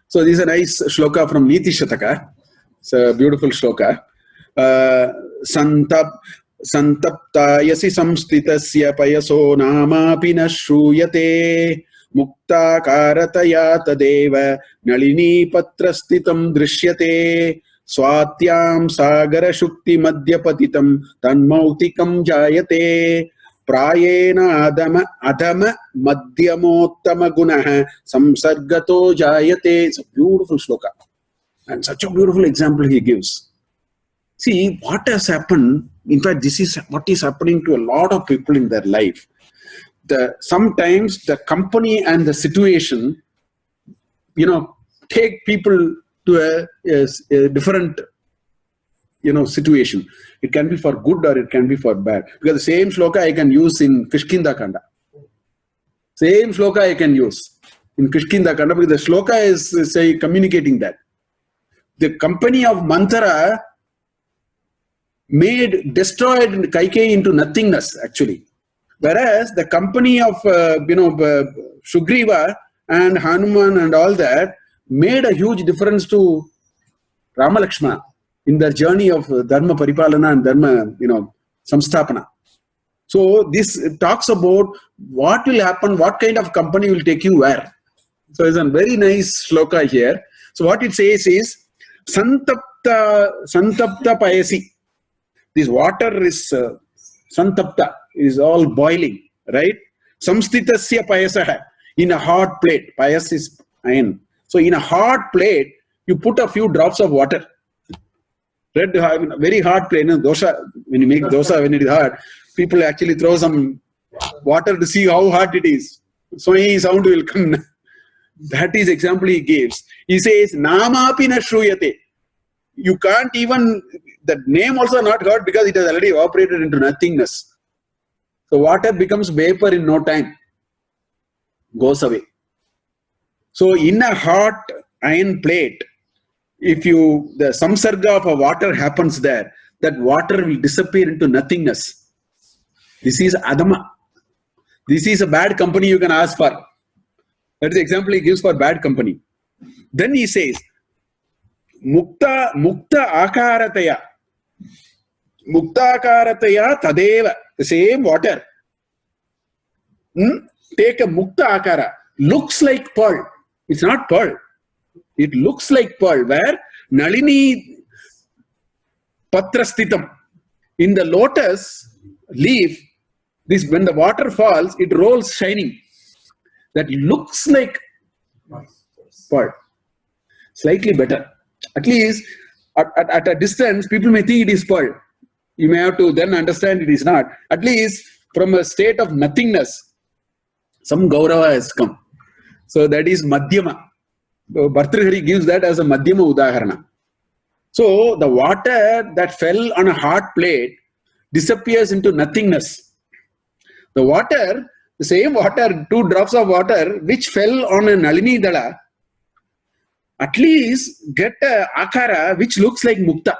So this is a nice shloka from Niti Shataka. It's a beautiful shloka. Santaptayasi samstitasya payaso namapi na shruyate mukta karataya tadeva nalini patrastitam drishyate swatyam sagara shukti madhyapatitam tanmautikam jayate prayena adama madhyamottama gunaha samsargato jayate. It's a beautiful shloka and such a beautiful example he gives. See what has happened. In fact, this is what is happening to a lot of people in their life. Sometimes the company and the situation, take people to a different, situation. It can be for good or it can be for bad. Because the same shloka I can use in Kishkinda Kanda. Same shloka I can use in Kishkinda Kanda because the shloka is communicating that. The company of Manthara destroyed Kaikeyi into nothingness actually. Whereas the company of, Sugriva and Hanuman and all that made a huge difference to Rama Lakshmana in their journey of Dharma Paripalana and Dharma, Samstapana. So this talks about what will happen, what kind of company will take you where. So it's a very nice shloka here. So what it says is, Santapta Payasi. This water is Santapta, is all boiling, right? Samstitasya payasaha, in a hot plate. Payas is iron. So in a hot plate, you put a few drops of water. Very hot plate. Dosa, when you make dosa, when it is hot, people actually throw some water to see how hot it is. So any sound will come. That is example he gives. He says, Namapi na shruyate. You can't even, the name also not heard because it has already evaporated into nothingness. So water becomes vapor in no time. Goes away. So in a hot iron plate, if the samsarga of a water happens there, that water will disappear into nothingness. This is adama. This is a bad company you can ask for. That is the example he gives for bad company. Then he says, Mukta akarataya. Mukta akarataya tadeva. The same water. Take a mukta akara. Looks like pearl. It's not pearl. It looks like pearl. Where Nalini patrastitam. In the lotus leaf, when the water falls, it rolls shining. That looks like pearl. Slightly better. At least at a distance, people may think it is pearl. You may have to then understand it is not. At least from a state of nothingness, some gaurava has come. So that is madhyama. So Bhartrihari gives that as a madhyama udaharana. So the water that fell on a hot plate disappears into nothingness. The water, the same water, 2 drops of water, which fell on a Nalini Dala, at least get a akara which looks like mukta,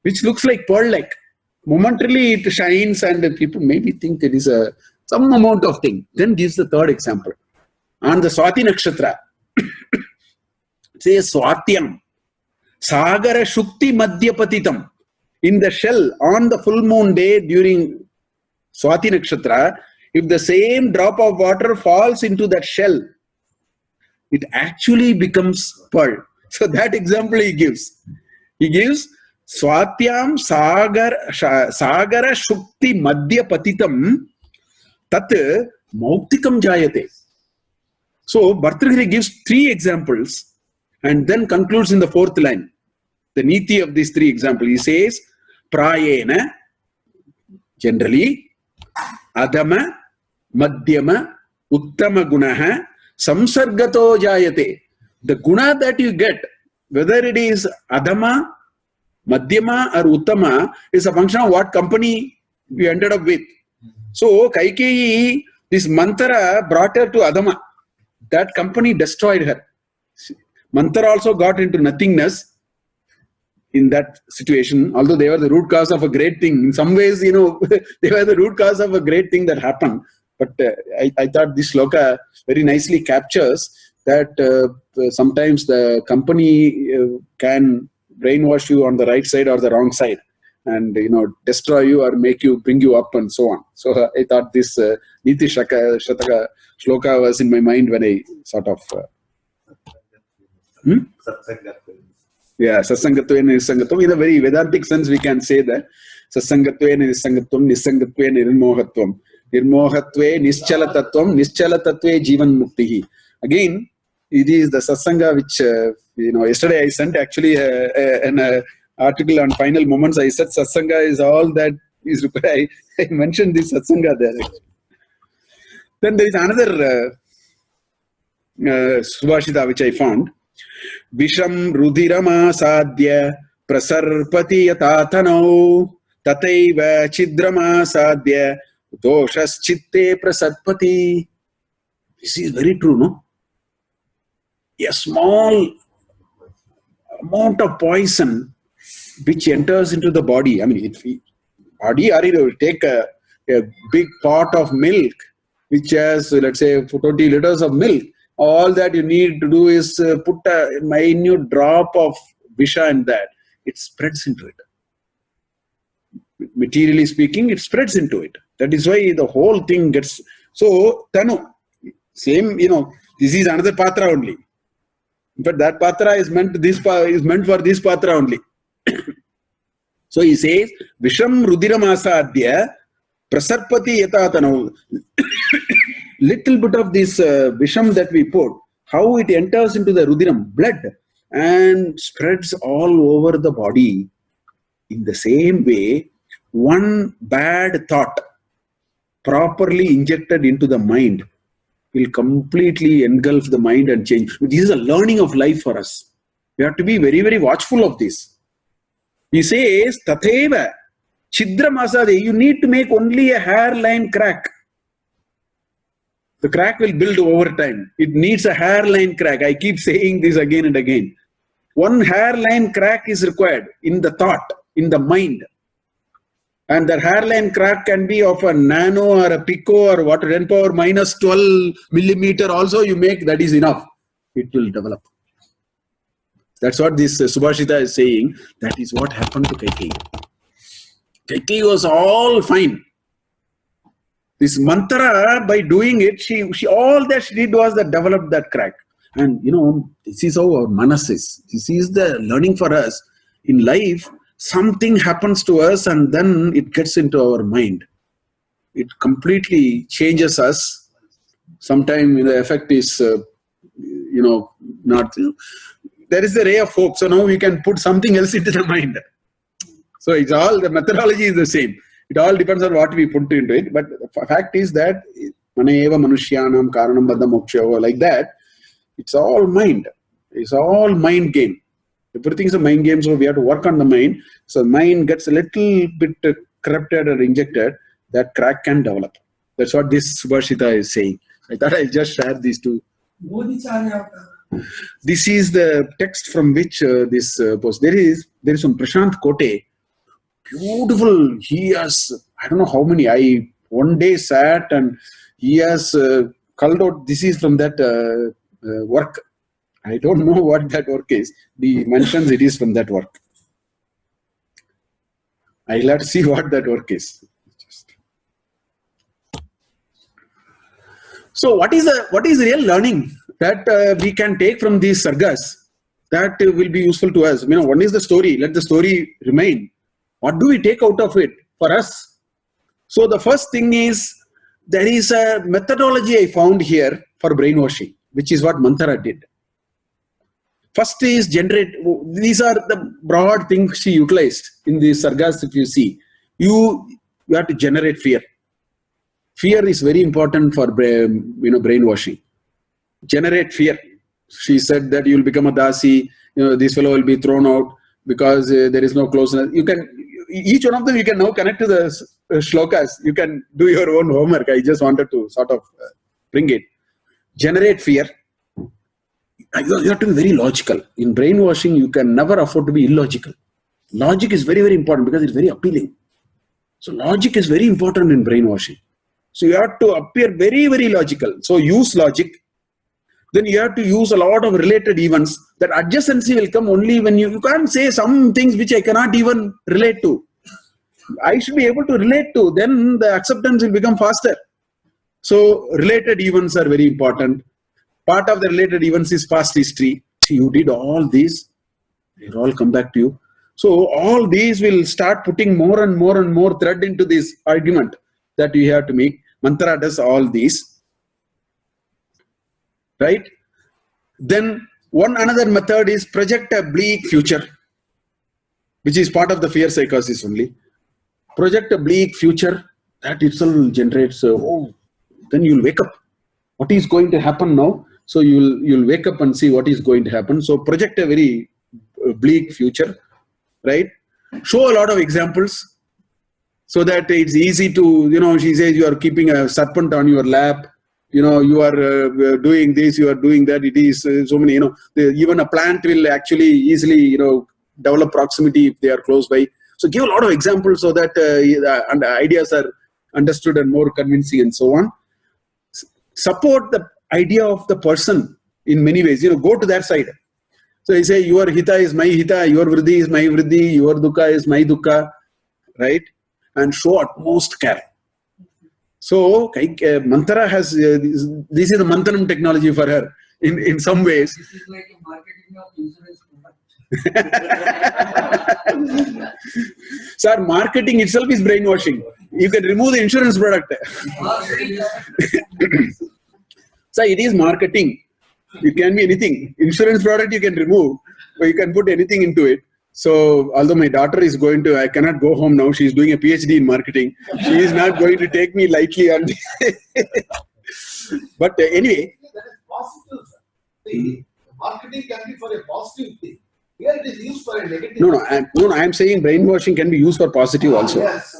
which looks like pearl-like. Momentarily it shines and people maybe think it is some amount of thing. Then gives the third example. On the Swati Nakshatra, it says Swatyam, Sagara Shukti Madhyapatitam. In the shell, on the full moon day during Swati Nakshatra, if the same drop of water falls into that shell, it actually becomes pearl. So that example he gives. He gives Swatyam Sagara Shukti Madhyapatitam Tat Mauktikam Jayate. So Bhartrihari gives 3 examples and then concludes in the 4th line. The niti of these 3 examples. He says, Prayena, generally, Adama, Madhyama, Uttama Gunaha, Samsargato Jayate. The guna that you get, whether it is Adama, Madhyama or Uttama, is a function of what company you ended up with. So Kaikeyi, this Manthara brought her to Adama. That company destroyed her. Manthara also got into nothingness in that situation, although they were the root cause of a great thing. In some ways, they were the root cause of a great thing that happened. But I thought this shloka very nicely captures that sometimes the company can brainwash you on the right side or the wrong side, and destroy you or bring you up and so on. So I thought this Niti Shataka shloka was in my mind when I sort of yeah, Sasangattvena Nisangatvam. In a very Vedantic sense, we can say that Sasangattvena Nisangatvam, Nisangattvena Nirmohatvam, Nirmohatve Nischalatattvam, Nischalatatve Jivan Muktihi. Again, it is the Satsanga which, yesterday I sent actually an article on final moments. I said Satsanga is all that is required. I mentioned this Satsanga there. Actually. Then there is another Subhashita which I found. Visham Rudirama Sadhya Prasarpati Yatatanau Tataiva Chidrama Sadhya Doshas Chitte Prasarpati. This is very true, no? A small amount of poison which enters into the body. I mean, if body, or you take a big pot of milk which has, let's say, 20 liters of milk. All that you need to do is put a minute drop of Visha in that. It spreads into it. Materially speaking, it spreads into it. That is why the whole thing gets... So, Tanu, same, this is another patra only. But that patra is meant for this patra only. So he says, Visham Rudiram Asadhya Prasarpati Yatatanu. Little bit of this Visham that we put, how it enters into the Rudiram, blood, and spreads all over the body. In the same way, one bad thought properly injected into the mind will completely engulf the mind and change. This is a learning of life for us. We have to be very, very watchful of this. He says, Tatheva, Chidra Masade, you need to make only a hairline crack. The crack will build over time. It needs a hairline crack. I keep saying this again and again. One hairline crack is required in the thought, in the mind. And the hairline crack can be of a nano or a pico or what, 10 power minus 12 millimeter also you make, that is enough. It will develop. That's what this Subhashita is saying. That is what happened to Kaikeyi. Kaikeyi was all fine. This mantra, by doing it, she all that she did was that developed that crack. And this is how our manas is. This is the learning for us. In life, something happens to us and then it gets into our mind. It completely changes us. Sometimes the effect is, not... There is a ray of hope. So now we can put something else into the mind. So it's all, the methodology is the same. It all depends on what we put into it. But the fact is that Maneva Manushyanam Karanam Baddha Moksha, like that, it's all mind. It's all mind game. Everything is a mind game, so we have to work on the mind. So mind gets a little bit corrupted or injected, that crack can develop. That's what this Subhashita is saying. I thought I'll just share these two. This is the text from which this post. There is some Prashant Kote. Beautiful. He has, I don't know how many. I one day sat and he has culled out. This is from that work. I don't know what that work is. He mentions it is from that work. I'll have to see what that work is. So what is real learning that we can take from these sargas that will be useful to us? One is the story. Let the story remain. What do we take out of it for us? So the first thing is, there is a methodology I found here for brainwashing, which is what Manthara did. First is generate. These are the broad things she utilized in the sargas. If you see, you have to generate fear. Fear is very important for brainwashing. Generate fear. She said that you will become a dasi. This fellow will be thrown out because there is no closeness. You can, each one of them you can now connect to the shlokas. You can do your own homework. I just wanted to sort of bring it. Generate fear. You have to be very logical. In brainwashing, you can never afford to be illogical. Logic is very, very important because it's very appealing. So logic is very important in brainwashing. So you have to appear very, very logical. So use logic. then you have to use a lot of related events. That adjacency will come only when you can't say some things which I cannot even relate to. I should be able to relate to, then the acceptance will become faster. So related events are very important. Part of the related events is past history. See, you did all these, they'll all come back to you. So all these will start putting more and more and more thread into this argument that you have to make. Mantra does all these, right? Then another method is project a bleak future, which is part of the fear psychosis only. Project a bleak future, that itself generates, then you'll wake up. What is going to happen now? So you'll wake up and see what is going to happen. So project a very bleak future, right? Show a lot of examples so that it's easy to, she says you are keeping a serpent on your lap. You are doing this, you are doing that. It is so many, even a plant will actually easily, develop proximity if they are close by. So give a lot of examples so that and ideas are understood and more convincing and so on. Support the idea of the person in many ways. Go to that side. So you say your hita is my hita, your vriddhi is my vriddhi, your dukkha is my dukkha, right? And show utmost care. So Mantra has this is the Manthanam technology for her in some ways. This is like a marketing of insurance product. Sir, marketing itself is brainwashing. You can remove the insurance product. So it is marketing. It can be anything. Insurance product you can remove, but you can put anything into it. So although my daughter is I cannot go home now. She's doing a PhD in marketing. She is not going to take me lightly on but anyway. That is positive. The marketing can be for a positive thing. Here it is used for a negative. No, I am saying brainwashing can be used for positive also. Yes.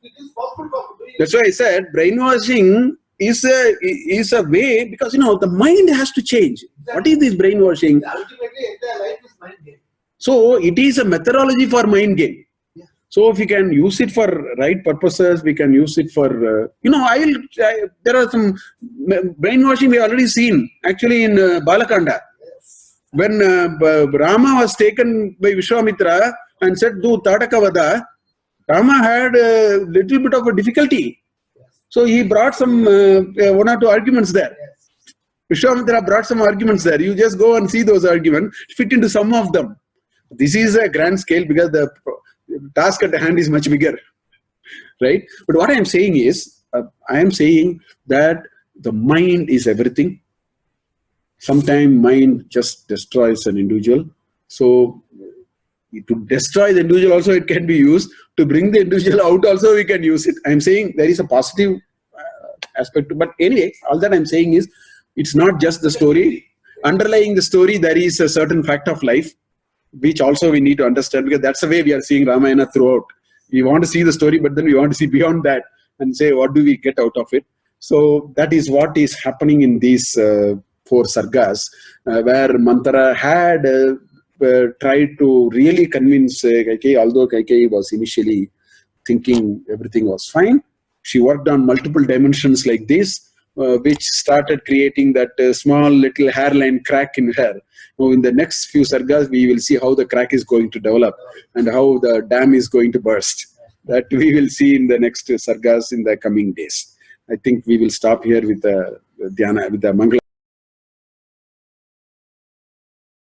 It is possible for doing. That's why I said brainwashing is a way, because the mind has to change. Exactly. What is this brainwashing? Ultimately, entire life is mind game. So it is a methodology for mind game. Yeah. So if we can use it for right purposes, we can use it for there are some brainwashing we already seen actually in Balakanda. Yes. When Rama was taken by Vishwamitra and said, "Do Tatakavada," Rama had a little bit of a difficulty. Yes. So he brought some one or two arguments there. Yes. Vishwamitra brought some arguments there. You just go and see those arguments, fit into some of them. This is a grand scale because the task at hand is much bigger, right? But what I am saying is, I am saying that the mind is everything. Sometimes mind just destroys an individual. So to destroy the individual also it can be used. To bring the individual out also we can use it. I am saying there is a positive aspect to, but anyway, all that I am saying is it's not just the story. Underlying the story, there is a certain fact of life, which also we need to understand, because that's the way we are seeing Ramayana throughout. We want to see the story, but then we want to see beyond that and say, what do we get out of it? So that is what is happening in these 4 sargas, where Manthara had tried to really convince Kaikeyi, although Kaikeyi was initially thinking everything was fine. She worked on multiple dimensions like this, which started creating that small little hairline crack in her. Now, in the next few sargas, we will see how the crack is going to develop and how the dam is going to burst. That we will see in the next sargas in the coming days. I think we will stop here with the Dhyana, with the Mangala.